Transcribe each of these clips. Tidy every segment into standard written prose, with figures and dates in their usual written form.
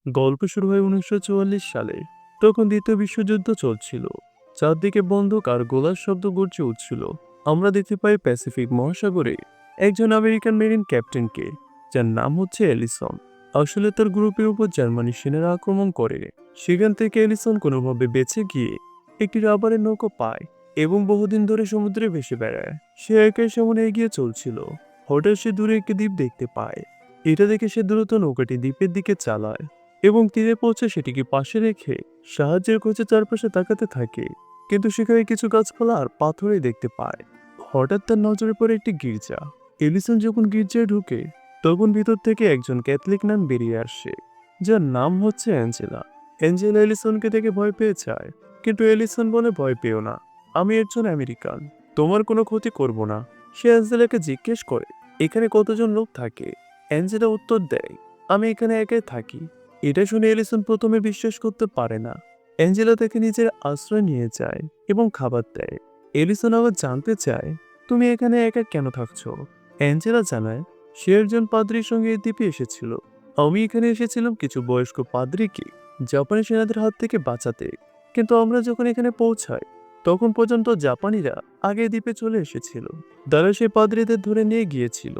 গল্প শুরু হয় 1944 সালে। তখন দ্বিতীয় বিশ্বযুদ্ধ চলছিল। চারদিকে বন্দুক আর গোলার শব্দ গর্জে উঠছিল। আমরা দেখতে পাই প্যাসিফিক মহাসাগরে একজন আমেরিকান মেরিন ক্যাপ্টেনকে, যার নাম হচ্ছে এলিসন। আসলে তার গ্রুপের উপর জার্মানি সেনারা আক্রমণ করে। সেখান থেকে এলিসন কোনোভাবে বেঁচে গিয়ে একটি রাবারের নৌকো পায় এবং বহুদিন ধরে সমুদ্রে ভেসে বেড়ায়। সে একাই সামনে এগিয়ে চলছিল। হঠাৎ সে দূরে একটি দ্বীপ দেখতে পায়। এটা দেখে সে দ্রুত নৌকাটি দ্বীপের দিকে চালায় এবং তীরে পৌঁছে সেটিকে পাশে রেখে সাহায্যের খোঁজে চারপাশে তাকাতে থাকে। কিন্তু সেখানে কিছু গাছপালা আর পাথরই দেখতে পায়। হঠাৎ তার নজরে পড়ে একটি গির্জা। এলিসন যখন গির্জায় ঢুকে, তখন ভিতর থেকে একজন ক্যাথলিক নান বেরিয়ে আসে, যার নাম হচ্ছে অ্যাঞ্জেলা। অ্যাঞ্জেলা এলিসনকে দেখে ভয় পেয়ে যায়, কিন্তু এলিসন বলে, ভয় পেও না, আমি একজন আমেরিকান, তোমার কোনো ক্ষতি করব না। সে অ্যাঞ্জেলাকে জিজ্ঞেস করে, এখানে কতজন লোক থাকে? অ্যাঞ্জেলা উত্তর দেয়, আমি এখানে একাই থাকি। এটা শুনে এলিসন প্রথমে বিশ্বাস করতে পারে না। অ্যাঞ্জেলা তাকে নিজের আশ্রয় নিয়ে যায় এবং খাবার দেয়। এলিসন আবার জানতে চায়, তুমি এখানে একা কেন থাকছো? অ্যাঞ্জেলা জানায়, সে একজন পাদ্রীর সঙ্গে এই দ্বীপে এসেছিল। আমি এখানে এসেছিলাম কিছু বয়স্ক পাদ্রীকে জাপানি সেনাদের হাত থেকে বাঁচাতে। কিন্তু আমরা যখন এখানে পৌঁছাই, তখন পর্যন্ত জাপানিরা আগে দ্বীপে চলে এসেছিল। তারা সেই পাদ্রীদের ধরে নিয়ে গিয়েছিল।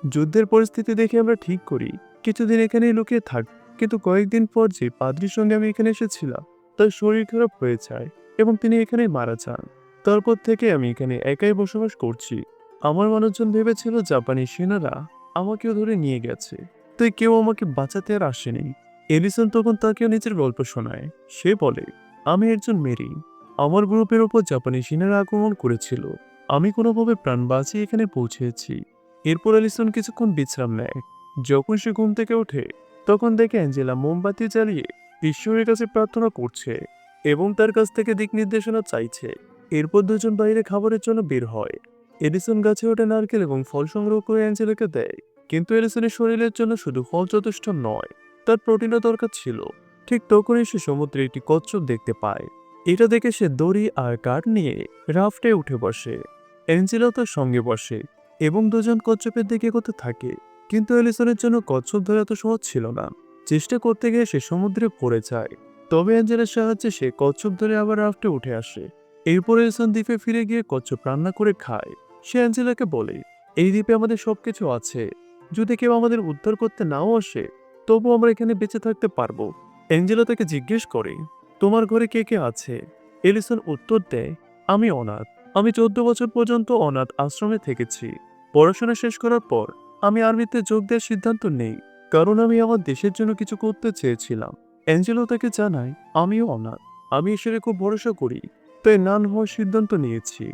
যুদ্ধের পরিস্থিতি দেখে আমরা ঠিক করি কিছুদিন এখানেই লুকিয়ে থাক। কিন্তু কয়েকদিন পর যে পাদ্রীর সঙ্গে আমি এখানে এসেছিলাম, তার শরীর খারাপ হয়ে যায় এবং তিনি এখানেই মারা যান। তারপর থেকে আমি এখানে একাই বসবাস করছি। আমার মানুষজন ভেবেছিল জাপানি সেনারা আমাকেও ধরে নিয়ে গেছে, তাই কেউ আমাকে বাঁচাতে আর আসেনি। এলিসন তখন তাকেও নিজের গল্প শোনায়। সে বলে, আমি একজন মেরি, আমার গ্রুপের ওপর জাপানি সেনারা আক্রমণ করেছিল। আমি কোনোভাবে প্রাণ বাঁচিয়ে এখানে পৌঁছেছি। এরপর এলিসন কিছুক্ষণ বিশ্রাম নেয়। যখন সে ঘুম থেকে ওঠে, তখন দেখে অ্যাঞ্জেলা মোমবাতি জ্বালিয়ে ঈশ্বরের কাছে প্রার্থনা করছে এবং তার কাছ থেকে দিক নির্দেশনা চাইছে। এরপর দুজন বাইরে খাবারের জন্য বের হয়। এডিসন গাছে ওঠে নারকেল এবং ফল সংগ্রহ করে অ্যাঞ্জেলাকে দেয়। কিন্তু এডিসনের শরীরের জন্য শুধু ফল যথেষ্ট নয়, তার প্রোটিনও দরকার ছিল। ঠিক তখনই সে সমুদ্রে একটি কচ্ছপ দেখতে পায়। এটা দেখে সে দড়ি আর কাঠ নিয়ে রাফটে উঠে বসে। অ্যাঞ্জেলাও তার সঙ্গে বসে এবং দুজন কচ্ছপের দিকে এগোতে থাকে। কিন্তু এলিসনের জন্য কচ্ছপ ধরা এত সহজ ছিল না। চেষ্টা করতে গিয়ে সে সমুদ্রে পড়ে যায়। তবে অ্যাঞ্জেলার সাহায্যে সে কচ্ছপ ধরে আবার রাফটে উঠে আসে। এরপর এলিসন দ্বীপে ফিরে গিয়ে কচ্ছপ রান্না করে খায়। সে অ্যাঞ্জেলাকে বলে, এই দ্বীপে আমাদের সবকিছু আছে। যদি কেউ আমাদের উদ্ধার করতে নাও আসে, তবু আমরা এখানে বেঁচে থাকতে পারবো। অ্যাঞ্জেলা তাকে জিজ্ঞেস করে, তোমার ঘরে কে কে আছে? এলিসন উত্তর দেয়, আমি অনাথ। আমি 14 বছর পর্যন্ত অনাথ আশ্রমে থেকেছি। পড়াশোনা শেষ করার পর আমি আর্মিতে যোগ দেওয়ার সিদ্ধান্ত নেই, কারণ আমি আমার দেশের জন্য কিছু করতে চেয়েছিলাম। অ্যাঞ্জেলো তাকে জানায়, আমিও অনাথ, আমি ঈশ্বরে খুব ভরসা করি, তাই নান হওয়ার সিদ্ধান্ত নিয়েছি।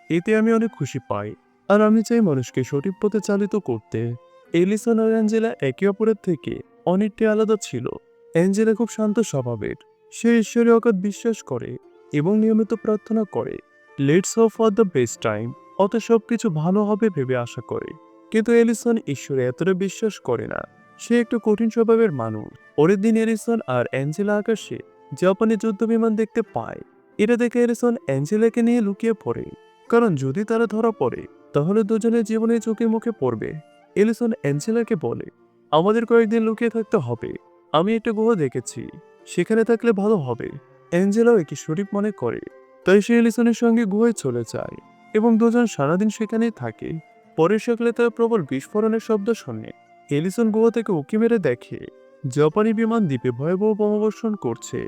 এতে আমি অনেক খুশি পাই, আর আমি চাই মানুষকে সঠিক পথে চালিত করতে। এলিসন আর অ্যাঞ্জেলা একে অপরের থেকে অনেকটাই আলাদা ছিল। অ্যাঞ্জেলা খুব শান্ত স্বভাবের। সে ঈশ্বরে অগাধ বিশ্বাস করে এবং নিয়মিত প্রার্থনা করে। Let's hope for the best time, অত সবকিছু ভালো হবে ভেবে আশা করে। কিন্তু এলিসন ঈশ্বরে এতটা বিশ্বাস করে না। সে একটু কঠিন স্বভাবের মানুষ। পরের দিন এলিসন আর অ্যাঞ্জেলা আকাশে জাপানি যুদ্ধ বিমান দেখতে পায়। এটা দেখে এলিসন অ্যাঞ্জেলাকে নিয়ে লুকিয়ে পড়ে, কারণ যদি তারা ধরা পড়ে, তাহলে দুজনের জীবনে ঝুঁকি মুখে পড়বে। এলিসন অ্যাঞ্জেলাকে বলে, আমাদের কয়েকদিন লুকিয়ে থাকতে হবে। আমি একটা গুহা দেখেছি, সেখানে থাকলে ভালো হবে। অ্যাঞ্জেলাও একে সঠিক মনে করে, তাই সে এলিসনের সঙ্গে গুহায় চলে যায় এবং দুজন সারাদিন সেখানেই থাকে। পরের সকালে তারা প্রবল বিস্ফোরণের শব্দ শোনে। এলিসন গুহা থেকে উঁকি মেরে দেখে জাপানি বিমান দ্বীপে ভয়াবহ বোমাবর্ষণ করছে।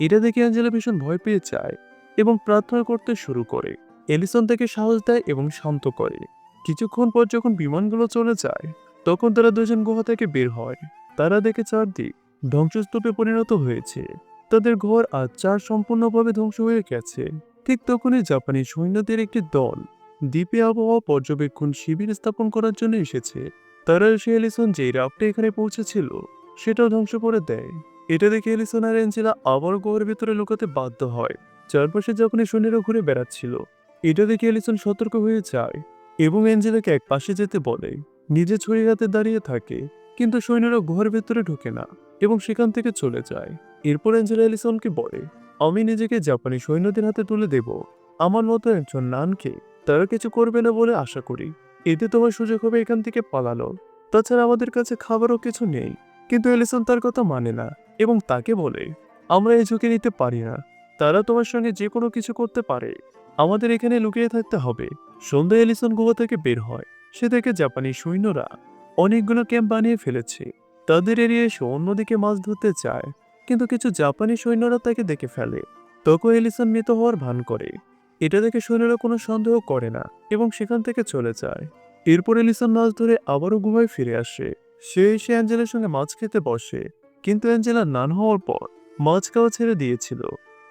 এটা দেখে অ্যাঞ্জেলা ভীষণ ভয় পেয়ে যায় এবং প্রার্থনা করতে শুরু করে। এলিসন তাকে সাহস দেয় এবং শান্ত করে। কিছুক্ষণ পর যখন বিমানগুলো চলে যায়, তখন তারা দুজন গুহা থেকে বের হয়। তারা দেখে চারদিক ধ্বংসস্তূপে পরিণত হয়েছে। তাদের ঘর আর চার সম্পূর্ণভাবে ধ্বংস হয়ে গেছে। ঠিক তখনই জাপানি সৈন্যদের একটি দল দ্বীপে আবহাওয়া পর্যবেক্ষণ শিবির স্থাপন করার জন্য এসেছে। তারা এসে এলিসন যেই রাফটে এখানে পৌঁছেছিল, সেটাও ধ্বংস করে দেয়। এটা দেখে এলিসন আর অ্যাঞ্জেলা আবার গুহার ভিতরে লুকাতে বাধ্য হয়। চারপাশে যখন এই সৈন্যরা ঘুরে বেড়াচ্ছিল, এটা দেখে এলিসন সতর্ক হয়ে যায় এবং অ্যাঞ্জেলাকে এক পাশে যেতে বলে। নিজে ছড়ি হাতে দাঁড়িয়ে থাকে, কিন্তু সৈন্যরা গুহার ভেতরে ঢোকে না এবং সেখান থেকে চলে যায়। এরপর অ্যাঞ্জেলা এলিসনকে বলে, আমি নিজেকে জাপানি সৈন্যদের হাতে তুলে দেব। আমার মতো একজন নানকে তারা কিছু করবে না বলে আশা করি। এতে তোমার সুযোগ হবে এখান থেকে পালানো। তাছাড়া আমাদের কাছে খাবারও কিছু নেই। কিন্তু এলিসন তার কথা মানে না। এবং তাকে বলে, আমরা এই ঝুঁকি নিতে পারি না। তারা তোমার সঙ্গে যে কোনো কিছু করতে পারে। আমাদের এখানে লুকিয়ে থাকতে হবে। সন্ধ্যায় এলিসন গুহা থেকে বের হয়। সে দেখে জাপানি সৈন্যরা অনেকগুলো ক্যাম্প বানিয়ে ফেলেছে। তাদের এড়িয়ে এসে অন্যদিকে মাছ ধরতে চায়, কিন্তু কিছু জাপানি সৈন্যরা তাকে দেখে ফেলে। তখন এলিসন মৃত হওয়ার ভান করে। এটা দেখে সৈন্যরা কোনো সন্দেহ করে না এবং সেখান থেকে চলে যায়। এরপর এলিসন মাছ ধরে আবারও গুহায় ফিরে আসে। সে এসে অ্যাঞ্জেলার সঙ্গে মাছ খেতে বসে, কিন্তু অ্যাঞ্জেলা নান হওয়ার পর মাছ খাওয়া ছেড়ে দিয়েছিল।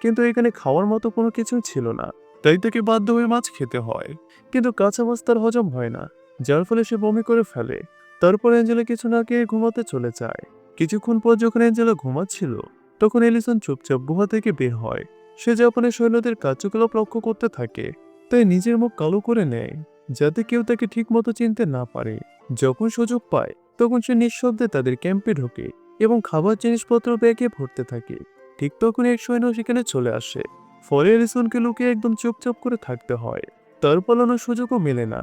কিন্তু এখানে খাওয়ার মতো কোনো কিছু ছিল না, তাই তাকে বাধ্য হয়ে মাছ খেতে হয়। কিন্তু কাঁচা মাছ তার হজম হয় না, যার ফলে সে বমি করে ফেলে। তারপর অ্যাঞ্জেলা কিছু না খেয়ে ঘুমাতে চলে যায়। কিছুক্ষণ পর যখন অ্যাঞ্জেলা ঘুমাচ্ছিল, তখন এলিসন চুপচাপ গুহা থেকে বের হয়। সে জাপানের সৈন্যদের কার্যকলাপ লক্ষ্য করতে থাকে, তাই নিজের মুখ কালো করে নেয় যাতে কেউ তাকে ঠিক মতো চিনতে না পারে। যখন সুযোগ পায় তখন সে নিঃশব্দে তাদের ক্যাম্পে ঢোকে এবং খাবার জিনিসপত্র ব্যাগে ভরতে থাকে। ঠিক তখন এক সৈন্য সেখানে চলে আসে। ফলে এলিসনকে লুকিয়ে একদম চুপচাপ করে থাকতে হয়। তার পালানোর সুযোগও মেলে না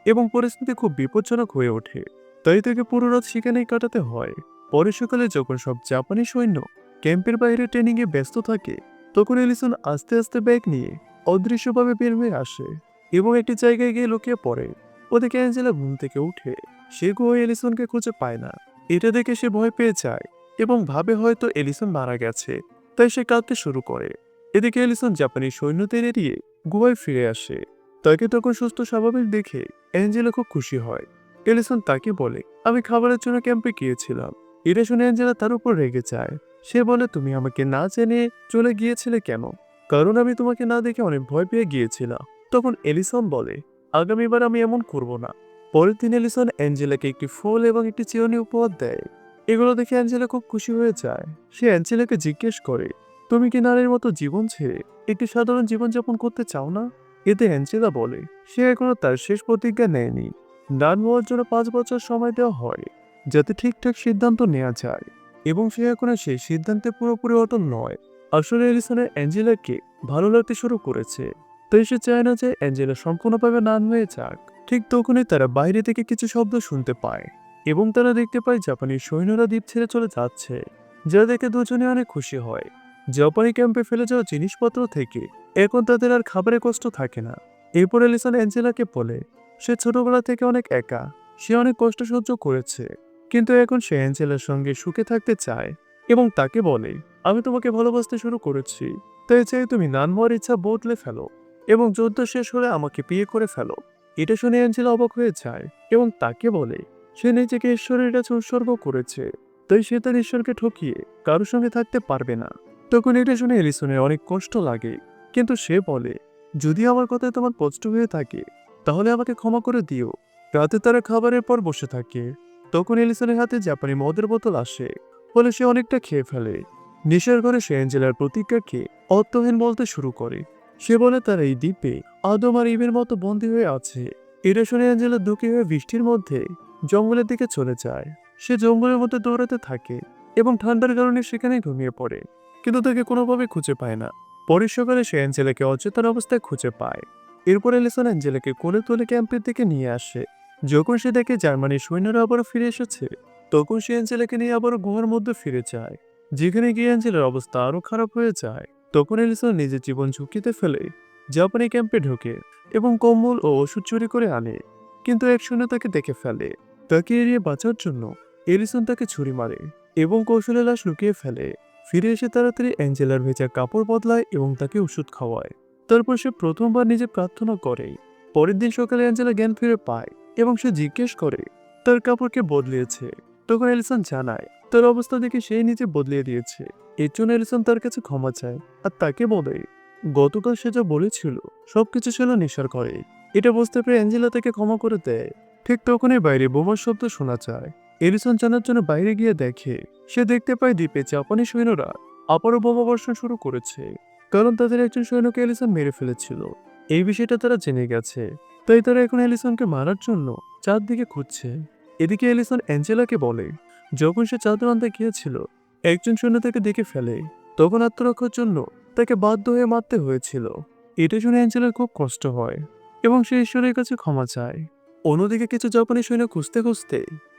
এবং পরিস্থিতি খুব বিপজ্জনক হয়ে ওঠে। তাই তাকে পুরো রাত সেখানেই কাটাতে হয়। পরে সকালে যখন সব জাপানি সৈন্য ক্যাম্পের বাইরে ট্রেনিংয়ে ব্যস্ত থাকে, তখন এলিসন আস্তে আস্তে ব্যাগ নিয়ে অদৃশ্যভাবে বের হয়ে আসে এবং একটি জায়গায় গিয়ে লুকিয়ে পড়ে। ওদিকে অ্যাঞ্জেলা ঘুম থেকে উঠে সে গুহায় এলিসনকে খুঁজে পায় না। এটা দেখে সে ভয় পেয়ে যায় এবং ভাবে হয়তো এলিসন মারা গেছে, তাই সে কাঁদতে শুরু করে। এদিকে এলিসন জাপানি সৈন্যদের এড়িয়ে গুহায় ফিরে আসে। তাকে তখন সুস্থ স্বাভাবিক দেখে অ্যাঞ্জেলা খুব খুশি হয়। এলিসন তাকে বলে, আমি খাবারের জন্য ক্যাম্পে গিয়েছিলাম। এটা শুনে অ্যাঞ্জেলা তার উপর রেগে যায়। সে বলে, তুমি আমাকে না জেনে চলে গিয়েছিলে কেন? কারণ আমি তোমাকে না দেখে অনেক ভয় পেয়ে গিয়েছিলাম। তখন এলিসন বলে, আগামীবার আমি এমন করব না। পরের দিন এলিসন অ্যাঞ্জেলাকে একটি ফুল এবং একটি চিরুনি উপহার দেয়। এগুলো দেখে অ্যাঞ্জেলা খুব খুশি হয়ে যায়। সে অ্যাঞ্জেলাকে জিজ্ঞেস করে, তুমি কি নারীর মতো জীবন ছেড়ে একটি সাধারণ জীবনযাপন করতে চাও না? এতে অ্যাঞ্জেলা বলে, সে এখনো তার শেষ প্রতিজ্ঞা নেয়নি। নান হওয়ার জন্য 5 বছর সময় দেওয়া হয় যাতে ঠিকঠাক সিদ্ধান্ত নেওয়া যায়, এবং সে এখনো সেই সিদ্ধান্তে পুরোপুরি অটল নয়। আসলে এলিসনের অ্যাঞ্জেলাকে ভালো লাগতে শুরু করেছে, তাই সে চায় না যে অ্যাঞ্জেলা সম্পূর্ণভাবে নান হয়ে যাক। ঠিক তখনই তারা বাইরে থেকে কিছু শব্দ শুনতে পায় এবং তারা দেখতে পায় জাপানি সৈন্যরা দ্বীপ ছেড়ে চলে যাচ্ছে, যা দেখে দুজনে অনেক খুশি হয়। জাপানি ক্যাম্পে ফেলে যাওয়া জিনিসপত্র থেকে এখন তাদের আর খাবারের কষ্ট থাকে না। এরপর এলিসন অ্যাঞ্জেলাকে বলে, সে ছোটবেলা থেকে অনেক একা, সে অনেক কষ্ট সহ্য করেছে, কিন্তু এখন সে অ্যাঞ্জেলার সঙ্গে সুখে থাকতে চায় এবং তাকে বলে, আমি তোমাকে ভালোবাসতে শুরু করেছি, তাই চাই তুমি নান হওয়ার ইচ্ছা বদলে ফেলো এবং যুদ্ধ শেষ হলে আমাকে বিয়ে করে ফেলো। এটা শুনে অ্যাঞ্জেলা অবাক হয়ে যায় এবং তাকে বলে, সে নিজেকে ঈশ্বরের কাছে উৎসর্গ করেছে, তাই সে তার ঈশ্বরকে ঠকিয়ে কারোর সঙ্গে থাকতে পারবে না। তখন এটা শুনে এলিসনের অনেক কষ্ট লাগে, কিন্তু সে বলে, যদি আমার কথায় তোমার কষ্ট হয়ে থাকে তাহলে আমাকে ক্ষমা করে দিও। রাতে তারা খাবারের পর বসে থাকে। তখন এলিসনের হাতে জাপানি মদের বোতল আসে, ফলে সে অনেকটা খেয়ে ফেলে। নেশার ঘরে সে অ্যাঞ্জেলার প্রতিজ্ঞাকে অর্থহীন বলতে শুরু করে। সে বলে তার এই দ্বীপে আদম আর ইভের মতো বন্দী হয়ে আছে। এটা শুনে অ্যাঞ্জেলা দুঃখী হয়ে বৃষ্টির মধ্যে জঙ্গলের দিকে চলে যায়। সে জঙ্গলের মধ্যে দৌড়াতে থাকে এবং ঠান্ডার কারণে সেখানেই ঘুমিয়ে পড়ে, কিন্তু তাকে কোনোভাবে খুঁজে পায় না। পরের সকালে সে অ্যাঞ্জেলাকে অচেতন অবস্থায় খুঁজে পায়। এরপর এলিসন অ্যাঞ্জেলাকে কোলে তুলে ক্যাম্পের দিকে নিয়ে আসে। যখন সে দেখে জার্মানির সৈন্যরা আবারও ফিরে এসেছে, তখন সে অ্যাঞ্জেলাকে নিয়ে আবারও গুহার মধ্যে ফিরে যায়, যেখানে গিয়ে অ্যাঞ্জেলার অবস্থা আরো খারাপ হয়ে যায়। তখন এলিসন নিজের জীবন ঝুঁকিতে ফেলে জাপানি ক্যাম্পে ঢোকে এবং কম্বল ও ওষুধ চুরি করে আনে, কিন্তু এক সৈন্য তাকে দেখে ফেলে। তাকে এড়িয়ে বাঁচার জন্য এলিসন তাকে ছুরি মারে এবং কৌশলে লাশ লুকিয়ে ফেলে। ফিরে এসে তাড়াতাড়ি অ্যাঞ্জেলার ভেজা কাপড় বদলায় এবং তাকে ওষুধ খাওয়ায়। তারপর সে প্রথমবার নিজে প্রার্থনা করে। পরের দিন সকালে অ্যাঞ্জেলা জ্ঞান ফিরে পায় এবং সে জিজ্ঞেস করে তার কাপড়কে বদলিয়েছে। তখন এলিসন জানায় তার অবস্থা দেখে সেই নিজে বদলিয়ে দিয়েছে। এর জন্য এলিসন তার কাছে ক্ষমা চায় আর তাকে বলে, গতকাল সে যা বলেছিল সবকিছু ছিল নেশার ঘরে। এটা বুঝতে পেরে অ্যাঞ্জেলা তাকে ক্ষমা করে দেয়। ঠিক তখনই বাইরে বোমার শব্দ শোনা যায়। এলিসন জানার জন্য বাইরে গিয়ে দেখে, সে দেখতে পায় দ্বীপে জাপানি সৈন্যরা আবারও বোমা বর্ষণ শুরু করেছে, কারণ তাদের একজন সৈন্যকে এলিসন মেরে ফেলেছিল। এই বিষয়টা তারা জেনে গেছে, তাই তারা এখন এলিসনকে মারার জন্য চারদিকে খুঁজছে। এদিকে এলিসন অ্যাঞ্জেলাকে বলে, যখন সে চাঁদের আনতে গিয়েছিল একজন সৈন্য তাকে দেখে ফেলে, তখন আত্মরক্ষার জন্য তাকে বাধ্য হয়ে মারতে হয়েছিল। এটা শুনে অ্যাঞ্জেলার খুব কষ্ট হয় এবং সে ঈশ্বরের কাছে ক্ষমা চায়। অন্যদিকে কিছু জাপানি সৈন্য খুঁজতে খুঁজতে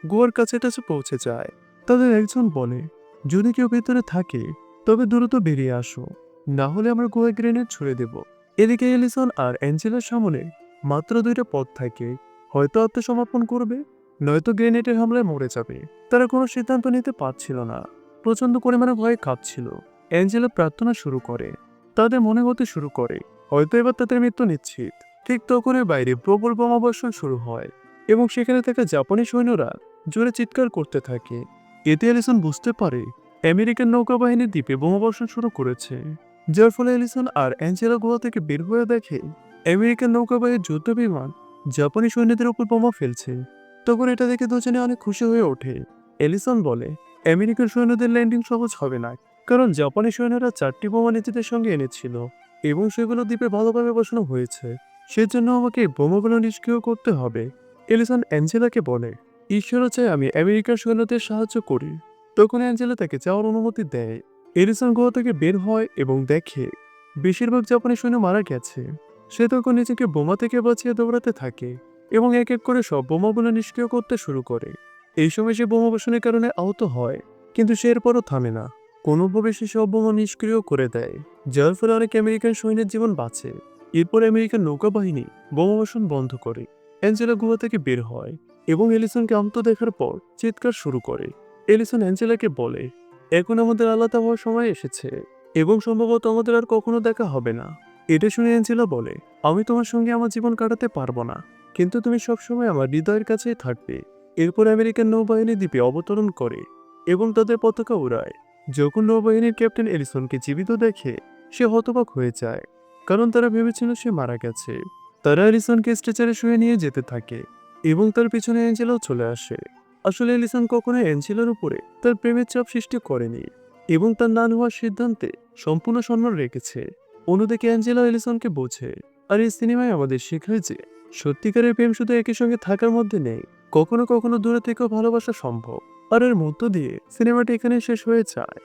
গুহার কাছাকাছি পৌঁছে যায়। তাদের একজন বলে, যদি কেউ ভেতরে থাকে তবে দ্রুত বেরিয়ে আসো, না হলে আমরা গুহায় গ্রেনেড ছুড়ে দেব। এদিকে এলিসন আর অ্যাঞ্জেলার সামনে মাত্র দুইটা পথ থাকে, হয়তো আত্মসমর্পণ করবে, নয়তো গ্রেনেডের হামলায় মরে যাবে। তারা কোনো সিদ্ধান্ত নিতে পারছিল না, প্রচন্ড পরিমাণে ভয়ে কাঁপছিল। অ্যাঞ্জেলা প্রার্থনা শুরু করে, তাদের মনে হতে শুরু করে হয়তো এবার তাদের মৃত্যু নিশ্চিত। ঠিক তখনই বাইরে প্রবল বোমাবর্ষণ শুরু হয় এবং সেখানে থাকা জাপানি সৈন্যরা জোরে চিৎকার করতে থাকে। এতে এলিসন বুঝতে পারে আমেরিকান নৌকাবাহিনী দ্বীপে বোমাবর্ষণ শুরু করেছে, যার ফলে এলিসন আর অ্যাঞ্জেলা গুহা থেকে বের হয়ে দেখে আমেরিকান নৌকাবাহীর যুদ্ধ বিমান জাপানি সৈন্যদের উপর বোমা ফেলছে। তখন এটা দেখে দুজনে অনেক খুশি হয়ে ওঠে। এলিসন বলে, আমেরিকান সৈন্যদের ল্যান্ডিং সহজ হবে না, কারণ জাপানি সৈন্যরা 4টি বোমা নিজেদের সঙ্গে এনেছিল এবং সেগুলো দ্বীপে ভালোভাবে বসানো হয়েছে। সেজন্য আমাকে এই বোমাগুলো নিষ্ক্রিয় করতে হবে। এলিসন অ্যাঞ্জেলাকে বলে, ঈশ্বরও চাই আমি আমেরিকার সৈন্যদের সাহায্য করি। তখন অ্যাঞ্জেলা তাকে যাওয়ার অনুমতি দেয়। এলিসন গুহা থেকে বের হয় এবং দেখে বেশিরভাগ জাপানি সৈন্য মারা গেছে। সে তখন নিজেকে বোমা থেকে বাঁচিয়ে দৌড়াতে থাকে এবং এক এক করে সব বোমাগুলো নিষ্ক্রিয় করতে শুরু করে। এই সময় সে বোমাবর্ষণের কারণে আহত হয়, কিন্তু সে এরপরও থামে না, কোনোভাবে সে সব বোমা নিষ্ক্রিয় করে দেয়, যার ফলে অনেক আমেরিকান সৈন্যের জীবন বাঁচে। এরপর আমেরিকান নৌকাবাহিনী বোমাবর্ষণ বন্ধ করে। অ্যাঞ্জেলা গুহা থেকে বের হয় এবং এলিসনকে আহত দেখার পর চিৎকার শুরু করে। এলিসন অ্যাঞ্জেলাকে বলে, এখন আমাদের আলাদা হওয়ার সময় এসেছে এবং সম্ভবত আমাদের আর কখনো দেখা হবে না। এটা শুনে অ্যাঞ্জেলা বলে, আমি তোমার সঙ্গে আমার জীবন কাটাতে পারবো না, কিন্তু তুমি সবসময় আমার হৃদয়ের কাছেই থাকবে। এরপর আমেরিকান নৌবাহিনী দ্বীপে অবতরণ করে এবং তাদের পতাকা উড়ায়। যখন নৌবাহিনীর ক্যাপ্টেন এলিসনকে জীবিত দেখে সে হতবাক হয়ে যায়, কারণ তারা ভেবেছিল সে মারা গেছে। তারা এলিসনকে স্ট্রেচারে শুয়ে নিয়ে যেতে থাকে এবং তার পিছনে অ্যাঞ্জেলাও চলে আসে। আসলে এলিসন কখনোই অ্যাঞ্জেলার উপরে তার প্রেমের চাপ সৃষ্টি করেনি এবং তার না নেওয়ার সিদ্ধান্তে সম্পূর্ণ সম্মান রেখেছে। অন্যদিকে অ্যাঞ্জেলা এলিসনকে বোঝে, আর এই সিনেমায় আমাদের শেখায় যে সত্যিকারের প্রেম শুধু একই সঙ্গে থাকার মধ্যে নেই, কখনো কখনো দূরে থেকেও ভালোবাসা সম্ভব। আর এর মধ্য দিয়ে সিনেমাটি এখানে শেষ হয়ে যায়।